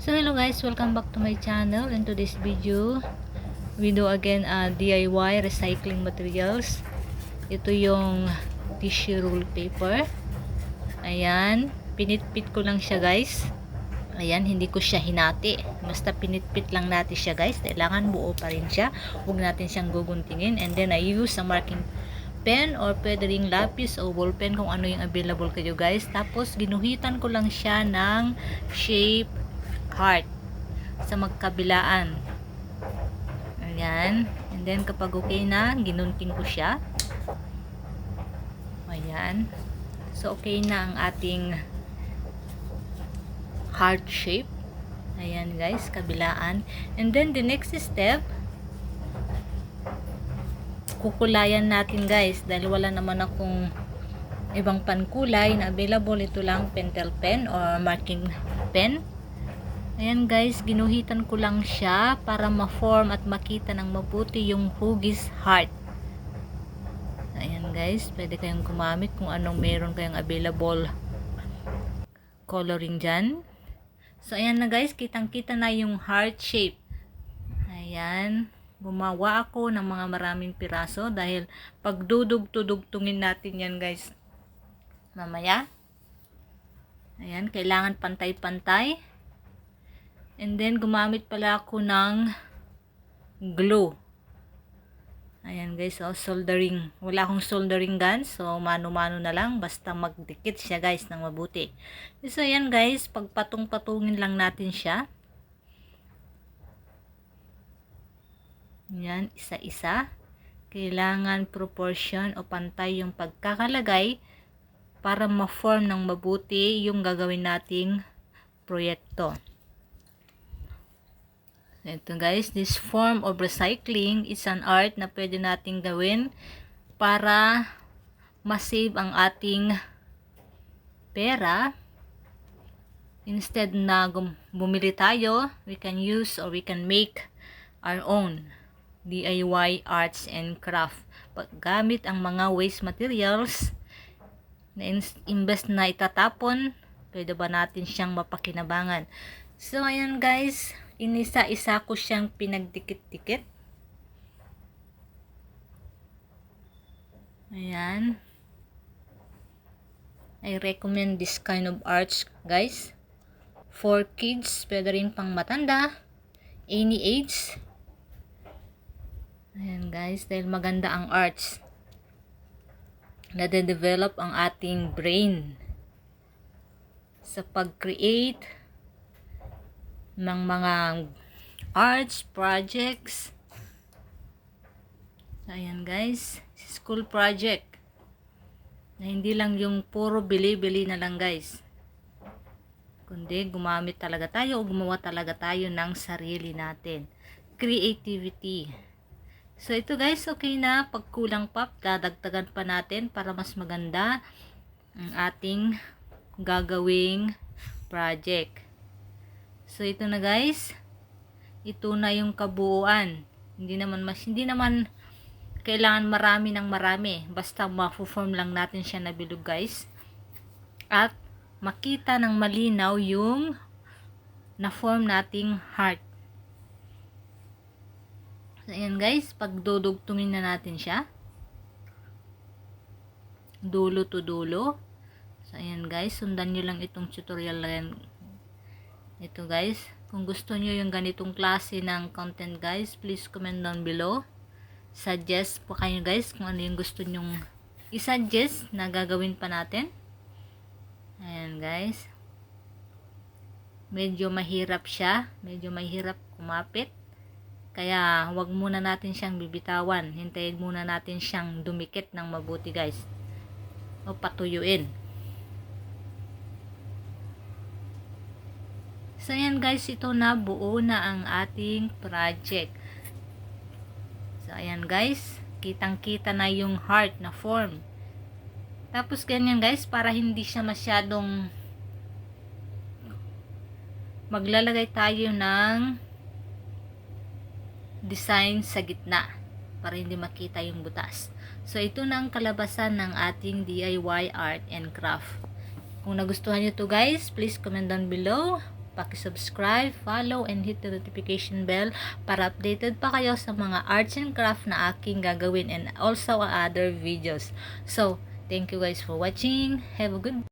So hello guys, welcome back to my channel. In today's video, we do again DIY recycling materials. Ito yung tissue roll paper. Ayan, pinitpit ko lang siya guys. Ayan, hindi ko siya hinati. Basta pinitpit lang natin siya guys. Kailangan buo pa rin siya. Huwag natin siyang guguntingin. And then I use a marking pen or pwede ring lapis o ball pen kung ano yung available kayo guys. Tapos ginuhitan ko lang siya ng shape heart sa magkabilaan. Ayan. And then kapag okay na, ginunting ko siya. Ayan. So okay na ang ating heart shape. Ayan guys, kabilaan. And then the next step, kukulayan natin guys dahil wala naman akong ibang pankulay na available. Ito lang pentel pen or marking pen. Ayan guys, ginuhitan ko lang siya para ma-form at makita ng mabuti yung hugis heart. Ayan guys, pwede kayong gumamit kung anong meron kayong available coloring dyan. So ayan na guys, kitang-kita na yung heart shape. Ayan, gumawa ako ng mga maraming piraso dahil pag dudugtudugtungin natin yan guys mamaya. Ayan, kailangan pantay-pantay. And then, gumamit pala ako ng glue. Ayan guys, oh, soldering. Wala akong soldering gun, so mano-mano na lang. Basta magdikit siya guys ng mabuti. So, ayan guys, pagpatong-patungin lang natin siya. Ayan, isa-isa. Kailangan proportion o pantay yung pagkakalagay para ma-form ng mabuti yung gagawin nating proyekto. Ito guys, this form of recycling is an art na pwede nating gawin para ma-save ang ating pera. Instead na bumili tayo, we can use or we can make our own DIY arts and craft. Paggamit ang mga waste materials na imbes na itatapon, pwede ba natin siyang mapakinabangan. So ayan guys, inisa-isa ko siyang pinagdikit-dikit. Ayan. I recommend this kind of arts guys. For kids, pwede rin pang matanda. Any age. Ayan guys, dahil maganda ang arts. Nade-develop ang ating brain sa pag-create ng mga arts projects. Ayan guys, school project na hindi lang yung puro bili-bili na lang guys, kundi gumamit talaga tayo o gumawa talaga tayo ng sarili natin. Creativity. So ito guys, okay na. Pag kulang pa, dadagdagan pa natin para mas maganda ang ating gagawing project. So ito na guys, ito na yung kabuuan. Hindi naman kailangan marami ng marami, basta ma-form lang natin siya na bilog guys, at makita ng malinaw yung na-form nating heart. So ayan guys, pag dudugtungin na natin siya dulo to dulo. So ayan guys, sundan nyo lang itong tutorial lang. Ito guys, kung gusto nyo yung ganitong klase ng content guys, please comment down below. Suggest po kayo guys kung ano yung gusto nyong i-suggest na gagawin pa natin. Ayan guys, medyo mahirap siya, medyo mahirap kumapit, kaya wag muna natin siyang bibitawan. Hintayin muna natin siyang dumikit ng mabuti guys, o patuyuin. So ayan guys, ito na, buo na ang ating project. So ayan guys, kitang-kita na yung heart na form. Tapos ganyan guys, para hindi siya masyadong, maglalagay tayo ng design sa gitna para hindi makita yung butas. So ito na ang kalabasan ng ating DIY art and craft. Kung nagustuhan nyo to guys, please comment down below. paki-subscribe, follow, and hit the notification bell para updated pa kayo sa mga arts and craft na aking gagawin and also other videos. So, thank you guys for watching. Have a good